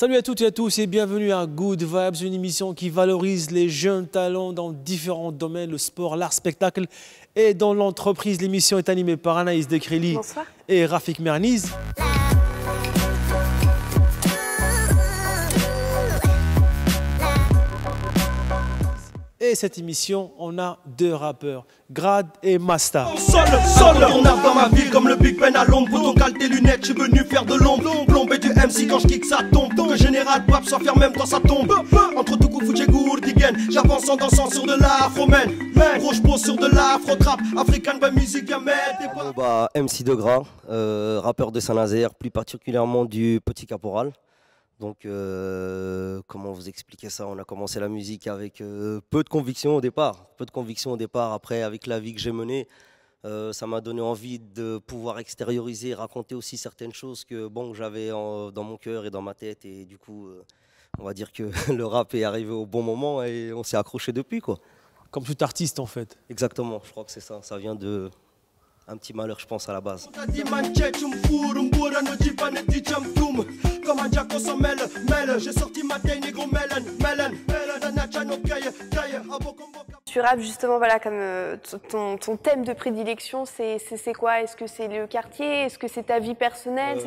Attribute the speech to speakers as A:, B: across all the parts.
A: Salut à toutes et à tous et bienvenue à Good Vibes, une émission qui valorise les jeunes talents dans différents domaines, le sport, l'art, spectacle et dans l'entreprise. L'émission est animée par Anaïs Dekreli et Rafik Merniz. Et cette émission, on a deux rappeurs, Grad et Masta.
B: Seul, on a dans ma ville comme le Big Ben à l'ombre. Pour ton cal tes lunettes, je suis venu faire de l'ombre. Plombé du MC quand je kick ça tombe. Que général Pap soit faire même dans sa tombe. Entre tout coup foutu gourdigan, j'avance en dansant sur de l'afro-man. Gros pose sur de l'afro-trap. African by music,
C: MC de Gras, rappeur de Saint-Nazaire, plus particulièrement du Petit Caporal. Donc, comment vous expliquer ça? On a commencé la musique avec peu de conviction au départ. Après, avec la vie que j'ai menée, ça m'a donné envie de pouvoir extérioriser, raconter aussi certaines choses que bon, j'avais dans mon cœur et dans ma tête. Et du coup, on va dire que le rap est arrivé au bon moment et on s'est accroché depuis, quoi.
A: Comme tout artiste, en fait.
C: Exactement, je crois que c'est ça. Ça vient de un petit malheur, je pense, à la base.
D: Tu rappes justement, voilà, comme ton thème de prédilection, c'est quoi? Est-ce que c'est le quartier? Est-ce que c'est ta vie personnelle?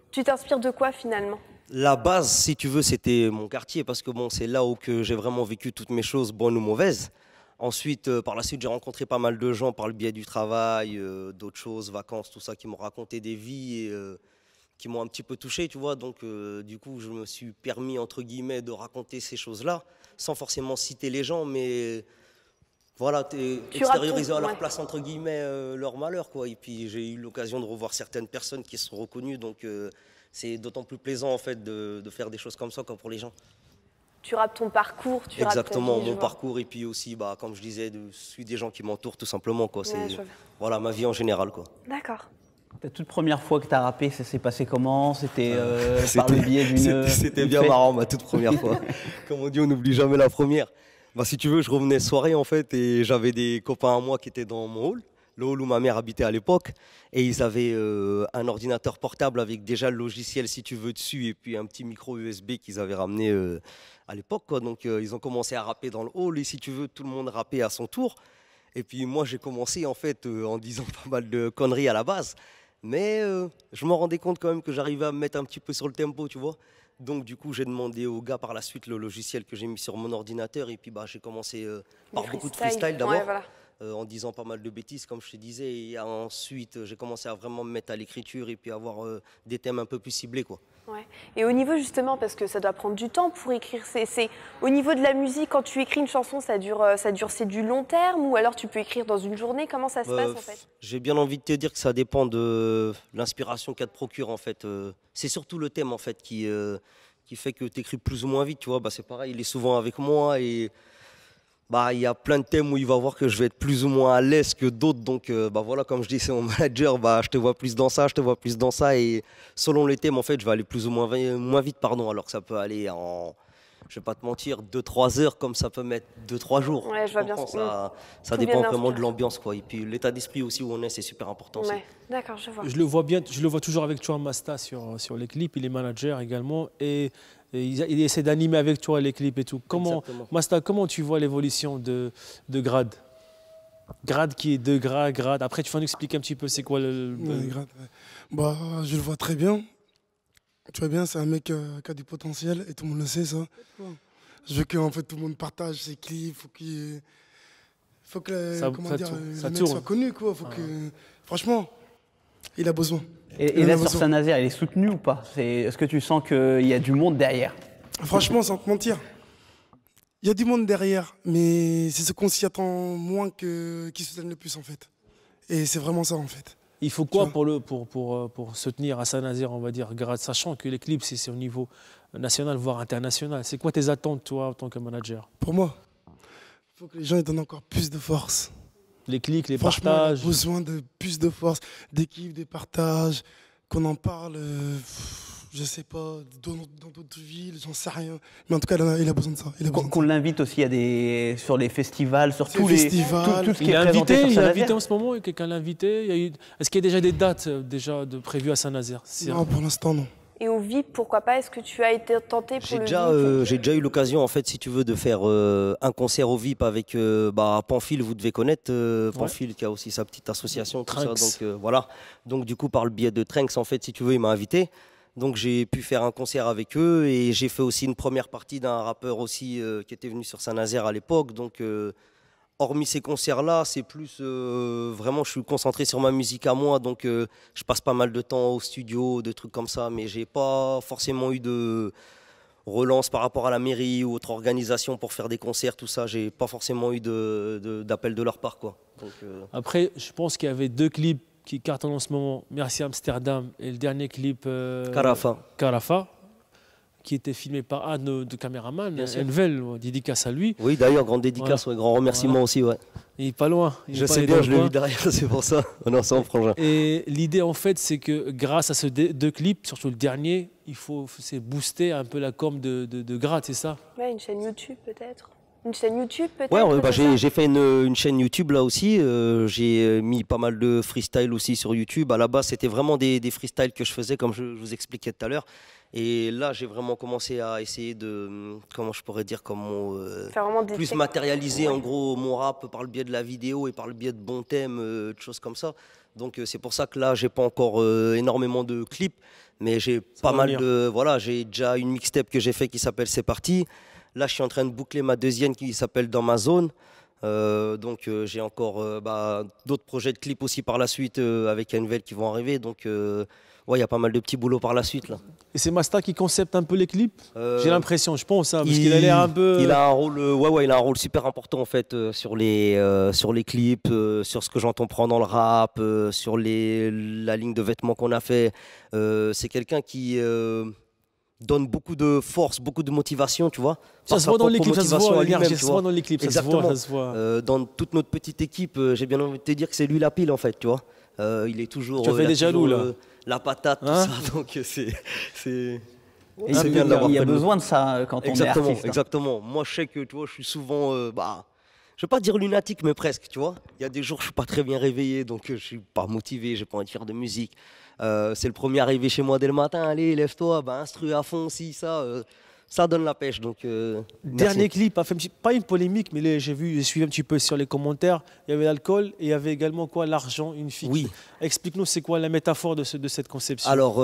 D: Tu t'inspires de quoi finalement?
C: La base, si tu veux, c'était mon quartier parce que bon, c'est là où j'ai vraiment vécu toutes mes choses, bonnes ou mauvaises. Ensuite, par la suite, j'ai rencontré pas mal de gens par le biais du travail, d'autres choses, vacances, tout ça, qui m'ont raconté des vies et qui m'ont un petit peu touché, tu vois. Donc, du coup, je me suis permis, entre guillemets, de raconter ces choses-là, sans forcément citer les gens, mais voilà, extérioriser à leur place, entre guillemets, leur malheur, quoi. Et puis, j'ai eu l'occasion de revoir certaines personnes qui se sont reconnues, donc c'est d'autant plus plaisant, en fait, de faire des choses comme ça, comme pour les gens.
D: Tu rappes ton parcours, tu rappes
C: exactement, mon parcours et puis aussi, bah, comme je disais, celui des gens qui m'entourent tout simplement, quoi. C'est voilà, ma vie en général, quoi.
D: D'accord.
E: Ta toute première fois que tu as rappé, ça s'est passé comment? C'était par le biais d'une...
C: C'était bien marrant, ma toute première fois. Comme on dit, on n'oublie jamais la première. Bah, si tu veux, je revenais soirée en fait et j'avais des copains à moi qui étaient dans mon hall, le hall où ma mère habitait à l'époque, et ils avaient un ordinateur portable avec déjà le logiciel, si tu veux, dessus, et puis un petit micro USB qu'ils avaient ramené à l'époque, quoi. Donc ils ont commencé à rapper dans le hall, et si tu veux, tout le monde rappait à son tour. Et puis moi, j'ai commencé en fait en disant pas mal de conneries à la base, mais je me rendais compte quand même que j'arrivais à me mettre un petit peu sur le tempo, tu vois. Donc du coup, j'ai demandé au gars par la suite le logiciel que j'ai mis sur mon ordinateur, et puis bah, j'ai commencé par beaucoup de freestyle d'abord. Ouais, voilà. En disant pas mal de bêtises, comme je te disais, et ensuite j'ai commencé à vraiment me mettre à l'écriture et puis avoir des thèmes un peu plus ciblés, quoi.
D: Ouais. Et au niveau justement, parce que ça doit prendre du temps pour écrire, au niveau de la musique, quand tu écris une chanson, c'est du long terme ou alors tu peux écrire dans une journée? Comment ça se passe en fait?
C: J'ai bien envie de te dire que ça dépend de l'inspiration qu'elle te procure en fait. C'est surtout le thème en fait qui fait que tu écris plus ou moins vite, tu vois. Bah, c'est pareil, il est souvent avec moi et bah, il y a plein de thèmes où il va voir que je vais être plus ou moins à l'aise que d'autres. Donc, bah, voilà, comme je dis, c'est mon manager, bah, je te vois plus dans ça, je te vois plus dans ça. Et selon les thèmes, en fait, je vais aller plus ou moins vite, pardon. Alors que ça peut aller en, je vais pas te mentir, 2-3 heures, comme ça peut mettre 2-3 jours.
D: Ouais, je vois bien.
C: Ça dépend vraiment de l'ambiance, quoi. Et puis l'état d'esprit aussi où on est, c'est super important.
D: Ouais. D'accord, je vois.
A: Je le vois bien, je le vois toujours avec toi, Masta, sur les clips. Il est manager également. Et il essaie d'animer avec toi les clips et tout. Masta, comment tu vois l'évolution de Grad? Grad qui est de Grad. Après, tu vas nous expliquer un petit peu c'est quoi le...
F: Grad, ouais. Bah, je le vois très bien. Tu vois bien, c'est un mec qui a du potentiel et tout le monde le sait, ça. Je veux que en fait, tout le monde partage ses clips. Faut que le mec soit connu, quoi. Franchement, il a besoin.
E: Et là, sur Saint-Nazaire, il est soutenu ou pas? Est-ce que tu sens qu'il y a du monde derrière?
F: Franchement, sans te mentir, il y a du monde derrière, mais c'est ce qu'on s'y attend moins qui soutiennent le plus, en fait. Et c'est vraiment ça, en fait.
A: Il faut quoi pour soutenir à Saint-Nazaire, on va dire, sachant que les clips, c'est au niveau national, voire international. C'est quoi tes attentes, toi, en tant que manager?
F: Pour moi, il faut que les gens ils donnent encore plus de force.
A: Les clics, les partages.
F: On a besoin de plus de force, d'équipe, des partages, qu'on en parle, je sais pas, dans d'autres villes, j'en sais rien. Mais en tout cas, il a besoin de ça.
E: Qu'on l'invite aussi sur les festivals, sur tous les
F: festivals.
E: Tout ce qui est présenté sur Saint-Nazaire.
A: Il est invité en ce moment, quelqu'un l'a invité. Est-ce qu'il y a déjà des dates prévues à Saint-Nazaire?
F: Non, pour l'instant, non.
D: Et au VIP, pourquoi pas? Est-ce que tu as été tenté pour le VIP?
C: J'ai déjà eu l'occasion, en fait, si tu veux, de faire un concert au VIP avec Pamphile, vous devez connaître Pamphile, qui a aussi sa petite association, tout ça. Donc voilà. Donc du coup, par le biais de Trenks, en fait, si tu veux, il m'a invité. Donc j'ai pu faire un concert avec eux et j'ai fait aussi une première partie d'un rappeur aussi qui était venu sur Saint-Nazaire à l'époque. Donc hormis ces concerts-là, c'est plus vraiment, je suis concentré sur ma musique à moi, donc je passe pas mal de temps au studio, de trucs comme ça, mais j'ai pas forcément eu de relance par rapport à la mairie ou autre organisation pour faire des concerts, tout ça. J'ai pas forcément eu d'appel de leur part, quoi. Donc,
A: Après, je pense qu'il y avait 2 clips qui cartonnent en ce moment. Merci Amsterdam et le dernier clip Carafa, qui était filmé par un de caméramans, Envel, dédicace à lui.
C: Oui, d'ailleurs, grande dédicace, ouais, grand remerciement aussi. Ouais.
A: Il n'est pas loin.
C: Je sais bien, je l'ai vu derrière, c'est pour ça. On est ensemble, frangin.
A: Et l'idée, en fait, c'est que grâce à ces 2 clips, surtout le dernier, il faut booster un peu la com de Grad, c'est ça?
D: Ouais, une chaîne YouTube peut-être. Une chaîne YouTube peut-être.
C: Ouais, j'ai fait une chaîne YouTube là aussi. J'ai mis pas mal de freestyle aussi sur YouTube. À la base, c'était vraiment des freestyles que je faisais, comme je vous expliquais tout à l'heure. Et là, j'ai vraiment commencé à essayer de, comment je pourrais dire, plus matérialiser en gros mon rap par le biais de la vidéo et par le biais de bons thèmes, de choses comme ça. Donc c'est pour ça que là, j'ai pas encore énormément de clips, mais j'ai pas mal de, voilà, j'ai déjà une mixtape que j'ai fait qui s'appelle C'est parti. Là, je suis en train de boucler ma deuxième qui s'appelle Dans ma zone. Donc j'ai encore d'autres projets de clips aussi par la suite avec Envel qui vont arriver. Donc ouais, il y a pas mal de petits boulots par la suite là.
A: Et c'est Masta qui concepte un peu les clips? J'ai l'impression, je pense, hein, parce qu'il a l'air un peu...
C: Il a un rôle, il a un rôle super important en fait sur les clips, sur ce que j'entends prendre dans le rap, sur la ligne de vêtements qu'on a fait. C'est quelqu'un qui donne beaucoup de force, beaucoup de motivation, tu vois.
A: Ça se voit dans les clips, ça se voit, l'énergie, ça se voit dans les clips,
C: exactement.
A: Ça se voit.
C: Dans toute notre petite équipe, j'ai bien envie de te dire que c'est lui la pile en fait, tu vois. Il est toujours...
A: Tu as fait des jaloux là.
C: La patate, tout ça, donc c'est
E: bien de l'avoir. Il y a besoin de ça quand on est artiste.
C: Exactement. Moi, je sais que, tu vois, je suis souvent... je vais pas dire lunatique, mais presque, tu vois. Il y a des jours, je suis pas très bien réveillé, donc je suis pas motivé, j'ai pas envie de faire de musique. C'est le premier arrivé chez moi dès le matin, allez, lève-toi, instru à fond, si, ça donne la pêche. Donc,
A: dernier clip a fait pas une polémique, mais j'ai suivi un petit peu sur les commentaires. Il y avait l'alcool et il y avait également quoi, l'argent, une fille.
C: Oui.
A: Explique-nous, c'est quoi la métaphore de cette conception?
C: Alors,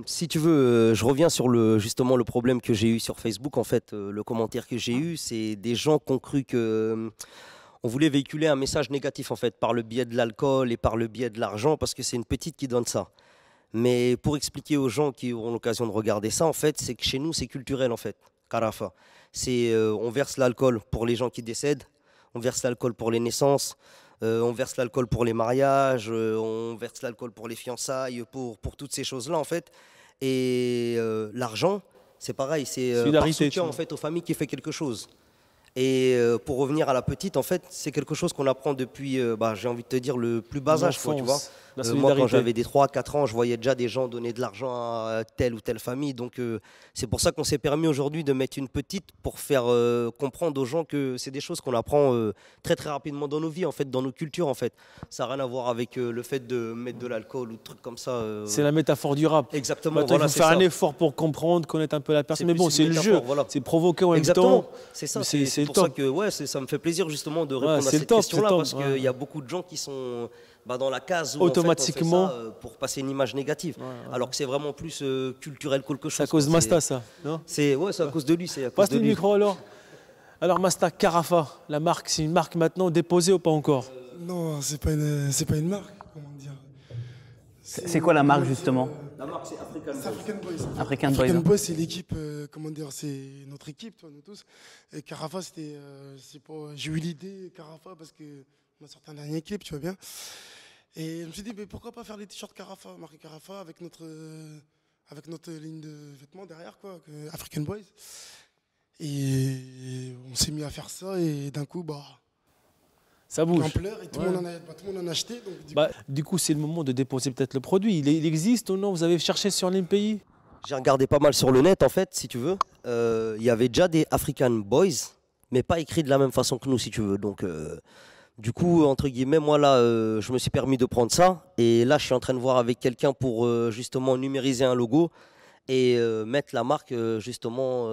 C: si tu veux, je reviens sur justement le problème que j'ai eu sur Facebook. En fait, le commentaire que j'ai eu, c'est des gens qui ont cru que on voulait véhiculer un message négatif en fait par le biais de l'alcool et par le biais de l'argent, parce que c'est une petite qui donne ça. Mais pour expliquer aux gens qui auront l'occasion de regarder ça, en fait, c'est que chez nous, c'est culturel, en fait, Carafa. On verse l'alcool pour les gens qui décèdent, on verse l'alcool pour les naissances, on verse l'alcool pour les mariages, on verse l'alcool pour les fiançailles, pour toutes ces choses-là, en fait. Et l'argent, c'est pareil, c'est par soutien, en fait, aux familles qui fait quelque chose. Et pour revenir à la petite, en fait, c'est quelque chose qu'on apprend depuis, j'ai envie de te dire, le plus bas âge, quoi, tu vois. Moi, quand j'avais des 3-4 ans, je voyais déjà des gens donner de l'argent à telle ou telle famille. Donc, c'est pour ça qu'on s'est permis aujourd'hui de mettre une petite pour faire comprendre aux gens que c'est des choses qu'on apprend très très rapidement dans nos vies, en fait, dans nos cultures, en fait. Ça n'a rien à voir avec le fait de mettre de l'alcool ou de trucs comme ça.
A: C'est la métaphore du rap.
C: Exactement.
A: Maintenant, il faut faire un effort pour comprendre, connaître un peu la personne. Mais bon, c'est le jeu. Voilà. C'est provoquer en même temps.
C: C'est ça. C'est pour ça que ça me fait plaisir justement de répondre à cette question-là, parce qu'il y a beaucoup de gens qui sont dans la case où
A: automatiquement
C: on fait ça, pour passer une image négative, alors que c'est vraiment plus culturel quelque chose.
A: C'est à cause de Masta, ça, non?
C: C'est à cause de lui.
A: Passe le micro alors. Alors Masta, Carafa, la marque, c'est une marque maintenant déposée ou pas encore?
F: Non, c'est pas une marque, comment dire.
E: C'est quoi la marque justement?
C: La marque, c'est
F: African Boys.
E: African
F: Boys, c'est l'équipe, c'est notre équipe, toi, nous tous. Et Carafa, j'ai eu l'idée, Carafa, parce qu'on a sorti un dernier clip, tu vois bien. Et je me suis dit, mais pourquoi pas faire les t-shirts Carafa, marqué Carafa, avec notre ligne de vêtements derrière, quoi, African Boys. Et on s'est mis à faire ça, et d'un coup,
A: ça bouge.
F: L'ampleur, et tout le monde en a acheté. Donc,
A: du coup, c'est le moment de déposer peut-être le produit. Il existe ou non? Vous avez cherché sur l'MPI?
C: J'ai regardé pas mal sur le net, en fait, si tu veux. Il y avait déjà des African Boys, mais pas écrits de la même façon que nous, si tu veux. Donc, du coup, entre guillemets, moi, là, je me suis permis de prendre ça. Et là, je suis en train de voir avec quelqu'un pour justement numériser un logo et mettre la marque, justement,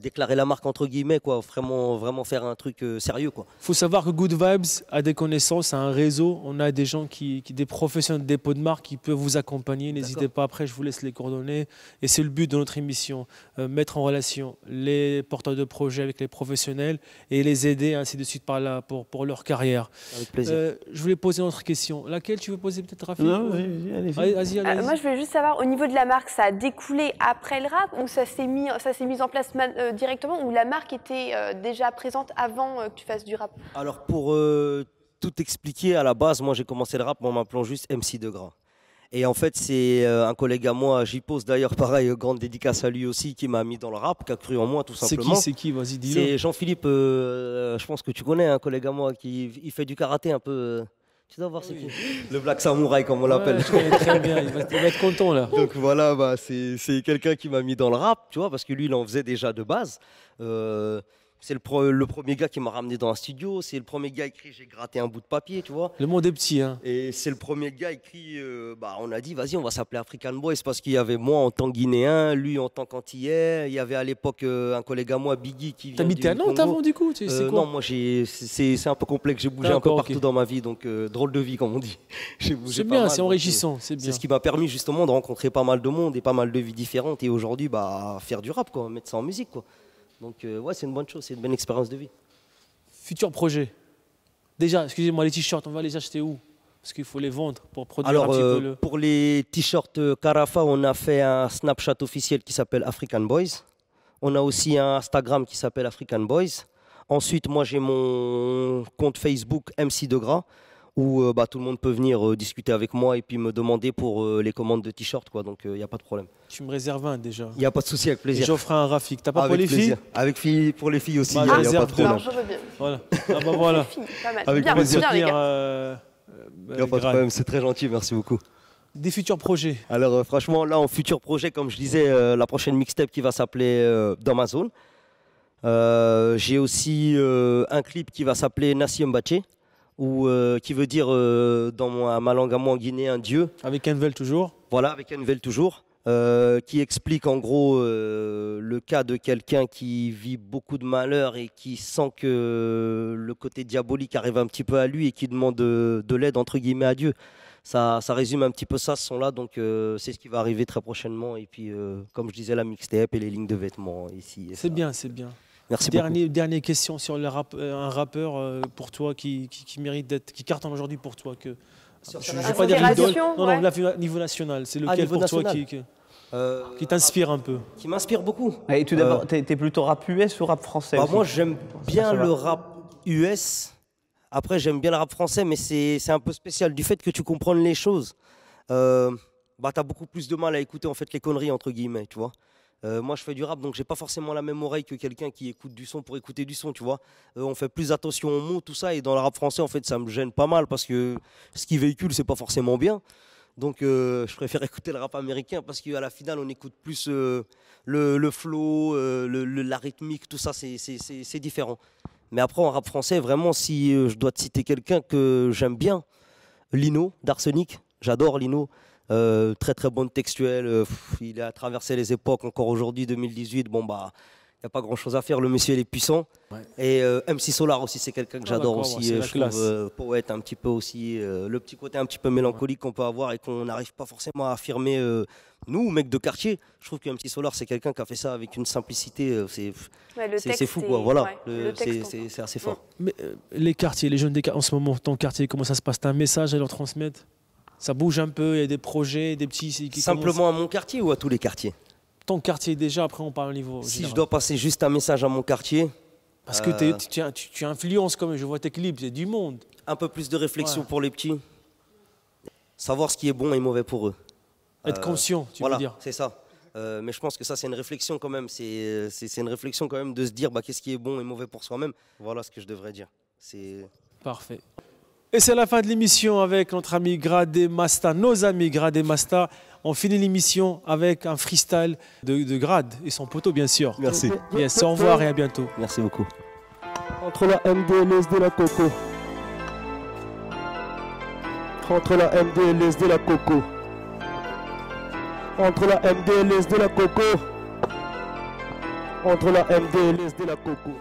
C: déclarer la marque entre guillemets, quoi, vraiment faire un truc sérieux, quoi.
A: Faut savoir que Good Vibes a des connaissances, a un réseau. On a des gens des professionnels de dépôt de marque qui peuvent vous accompagner. N'hésitez pas, après je vous laisse les coordonnées. Et c'est le but de notre émission, mettre en relation les porteurs de projets avec les professionnels et les aider ainsi de suite par là pour leur carrière.
C: Avec plaisir.
A: Je voulais poser une autre question. Laquelle tu veux poser peut-être, Rafi?
E: Non, allez-y.
D: Moi, je voulais juste savoir, au niveau de la marque, ça a découlé après le rap ou ça s'est mis en place directement, ou la marque était déjà présente avant que tu fasses du rap?
C: Alors pour tout expliquer, à la base, moi j'ai commencé le rap en m'appelant juste MC De Gras. Et en fait, c'est un collègue à moi, j'y pose d'ailleurs pareil, grande dédicace à lui aussi, qui m'a mis dans le rap, qui a cru en moi tout simplement.
A: C'est qui? Vas-y, dis-le.
C: C'est Jean-Philippe, je pense que tu connais, un collègue à moi, il fait du karaté un peu. Tu dois voir c'est qui. Le Black Samurai, comme on l'appelle.
A: Ouais, très bien, il va être content là.
C: Donc voilà, c'est quelqu'un qui m'a mis dans le rap, tu vois, parce que lui, il en faisait déjà de base. C'est le premier gars qui m'a ramené dans un studio. C'est le premier gars écrit, j'ai gratté un bout de papier, tu vois.
A: Le monde est petit, hein.
C: Et c'est le premier gars écrit, on a dit, vas-y, on va s'appeler African Boys, parce qu'il y avait moi en tant que Guinéen, lui en tant qu'Antillais. Il y avait à l'époque un collègue à moi, Biggie, qui vient
A: T'habitais à Nantes avant, du coup? C'est quoi?
C: Non, moi, c'est un peu complexe. J'ai bougé un peu partout dans ma vie, donc drôle de vie, comme on dit.
A: C'est bien, c'est enrichissant. C'est
C: ce qui m'a permis justement de rencontrer pas mal de monde et pas mal de vies différentes. Et aujourd'hui, faire du rap, quoi, mettre ça en musique, quoi. Donc ouais, c'est une bonne chose, c'est une bonne expérience de vie.
A: Futur projet. Déjà, excusez-moi, les t-shirts, on va les acheter où? Parce qu'il faut les vendre pour produire un petit peu le...
C: Pour les t-shirts Carafa, on a fait un Snapchat officiel qui s'appelle African Boys. On a aussi un Instagram qui s'appelle African Boys. Ensuite, moi j'ai mon compte Facebook MC De Gras, où tout le monde peut venir discuter avec moi et puis me demander pour les commandes de t-shirts, quoi. Donc il n'y a pas de problème.
A: Tu me réserves un déjà.
C: Il n'y a pas de souci, avec plaisir.
A: J'offre un Rafik. T'as pas
C: avec
A: pour les
C: plaisir.
A: filles?
C: Pour les filles aussi,
A: il
C: n'y a pas de problème.
D: Je veux bien.
A: Voilà. Voilà.
C: Avec
D: bien,
C: plaisir.
D: bien, les gars.
C: Il n'y a pas de problème, c'est très gentil, merci beaucoup.
A: Des futurs projets?
C: Alors franchement, là en futur projet, comme je disais, la prochaine mixtape qui va s'appeler Dans ma zone. J'ai aussi un clip qui va s'appeler Nassi Mbaché, qui veut dire dans ma langue à moi en guinéen Dieu.
A: Avec Envel toujours.
C: Voilà, avec Envel toujours. Qui explique en gros le cas de quelqu'un qui vit beaucoup de malheur et qui sent que le côté diabolique arrive un petit peu à lui et qui demande de l'aide entre guillemets à Dieu. Ça résume un petit peu ça, ce son-là, donc c'est ce qui va arriver très prochainement. Et puis, comme je disais, la mixtape et les lignes de vêtements ici.
A: C'est bien, c'est bien.
C: Merci beaucoup.
A: Dernière question sur le un rappeur pour toi qui mérite d'être, qui cartonne aujourd'hui pour toi que. Je ne vais pas dire idole. Non, niveau national. C'est lequel pour toi qui t'inspire un peu?
C: Qui m'inspire beaucoup.
E: Et tout d'abord, t'es plutôt rap US ou rap français aussi?
C: Moi, j'aime bien le rap US. Après, j'aime bien le rap français, mais c'est un peu spécial. Du fait que tu comprennes les choses, tu as beaucoup plus de mal à écouter en fait les conneries, entre guillemets, tu vois. Moi, je fais du rap, donc j'ai pas forcément la même oreille que quelqu'un qui écoute du son pour écouter du son, tu vois. On fait plus attention aux mots, tout ça, et dans le rap français, en fait, ça me gêne pas mal parce que ce qu'il véhicule, c'est pas forcément bien. Donc, je préfère écouter le rap américain parce qu'à la finale, on écoute plus le flow, la rythmique, tout ça, c'est différent. Mais après, en rap français, vraiment, si je dois te citer quelqu'un que j'aime bien, Lino, d'Arsenic, j'adore Lino. Très très bonne textuelle, il a traversé les époques, encore aujourd'hui 2018, il n'y a pas grand chose à faire, le monsieur il est puissant. Ouais. Et MC Solar aussi, c'est quelqu'un que j'adore aussi, je trouve poète un petit peu aussi, le petit côté un petit peu mélancolique qu'on peut avoir et qu'on n'arrive pas forcément à affirmer, nous, mecs de quartier. Je trouve que MC Solar c'est quelqu'un qui a fait ça avec une simplicité, c'est fou quoi, voilà, c'est assez fort.
A: Mais les quartiers, les jeunes en ce moment, ton quartier, comment ça se passe? T'as un message à leur transmettre? Ça bouge un peu, il y a des projets, des petits...
C: Simplement à mon quartier ou à tous les quartiers?
A: Ton quartier déjà, après on parle au niveau
C: Si
A: général.
C: je dois passer juste un message à mon quartier...
A: Parce que tu influences quand même, je vois tes clips, il y a du monde.
C: Un peu plus de réflexion pour les petits. Savoir ce qui est bon et mauvais pour eux.
A: Être conscient, tu veux dire.
C: Voilà, c'est ça. Mais je pense que ça c'est une réflexion quand même. C'est une réflexion quand même de se dire qu'est-ce qui est bon et mauvais pour soi-même. Voilà ce que je devrais dire.
A: Parfait. Et c'est la fin de l'émission avec notre ami Gradé Masta, nos amis Gradé Masta. On finit l'émission avec un freestyle de Grad et son poteau, bien sûr.
C: Merci.
A: Yes, au revoir et à bientôt.
C: Merci beaucoup.
B: Entre la MD et l'SD, la coco. Entre la MD et l'SD, la coco.
C: Entre la MD et l'SD, la Coco. Entre la MD et l'SD, la Coco.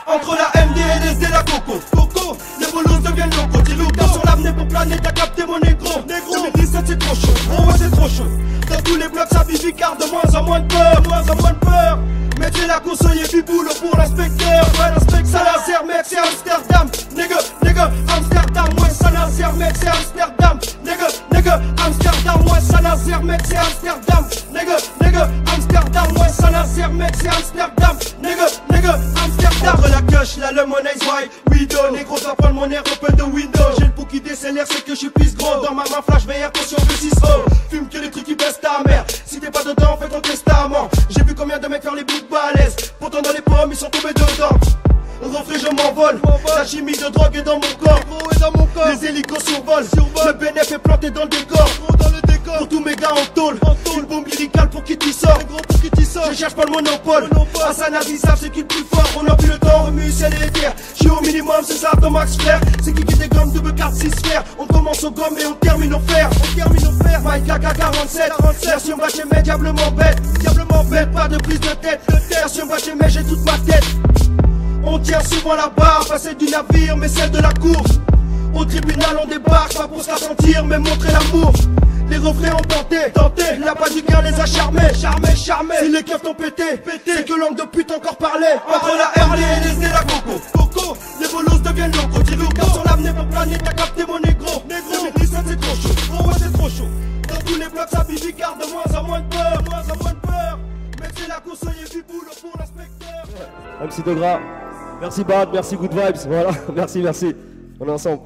B: Entre la MD et l'SD, la Coco. Coco, les bolos deviennent locaux. Dis Lucas sur l'avenir pour planer, t'as capté mon négro. 2017 c'est trop chaud, oh ouais c'est trop chaud. Dans tous les blocs ça bivicard, de moins en moins de peur, Mettez la conseiller du boulot pour l'inspecteur. Ouais l'inspecteur, Saint-Nazaire mec c'est Amsterdam. Nigga, Amsterdam, ouais Saint-Nazaire mec c'est Amsterdam. Nigga, Amsterdam, ouais Saint-Nazaire mec c'est Amsterdam. Nigga, Amsterdam, ouais Saint-Nazaire mec c'est Amsterdam. Nigga, Amsterdam. Entre la cash, la lemonade white Widow, négro doit prendre mon air open the window. J'ai le pou qui décélère, c'est que je suis plus gros. Dans ma main flash, veille attention V6O. Fume que les trucs qui baissent ta mère. Si t'es pas dedans, fais ton testament. J'ai vu combien de mecs faire les bouts de balèze. Pourtant dans les pommes, ils sont tombés dedans. Reflet, je m'envole. La chimie de drogue est dans mon corps. Les hélicos survolent. Le bénéf est planté dans le décor. Pour tous mes gars en tôle. Une bombe lyricale pour qui t'y sort. Je cherche pas le monopole. Hassan Azizab, c'est qui le plus fort. On a plus le temps, remue ciel et terre. J'suis au minimum, c'est ça ton max flair. C'est qui des gommes, double carte 6 sphères. On commence au gomme et on termine au fer. Mike AK-47. Version Bachemé, diablement bête. Pas de prise de tête. Version Bachemé, j'ai toute ma tête. On tient souvent la barre, pas celle du navire, mais celle de la course. Au tribunal on débarque, pas pour se la sentir, mais montrer l'amour. Les refrains ont tenté, la bas du cœur les a charmés. Si les keufs t'ont pété, c'est que langue de pute encore parler. Entre la MD et l'SD, la Coco, les bolos deviennent locaux. Dis Lucas sur l'avenir pour planer, t'as capté mon négro. 2017 c'est trop chaud, oh ouais c'est trop chaud. Dans tous les blocs ça bivicard, de moins en moins de peur. Mettez la conseiller du boulot pour l'inspecteur.
C: MC De Gras, merci Bad, merci Good Vibes, voilà, merci, on est ensemble.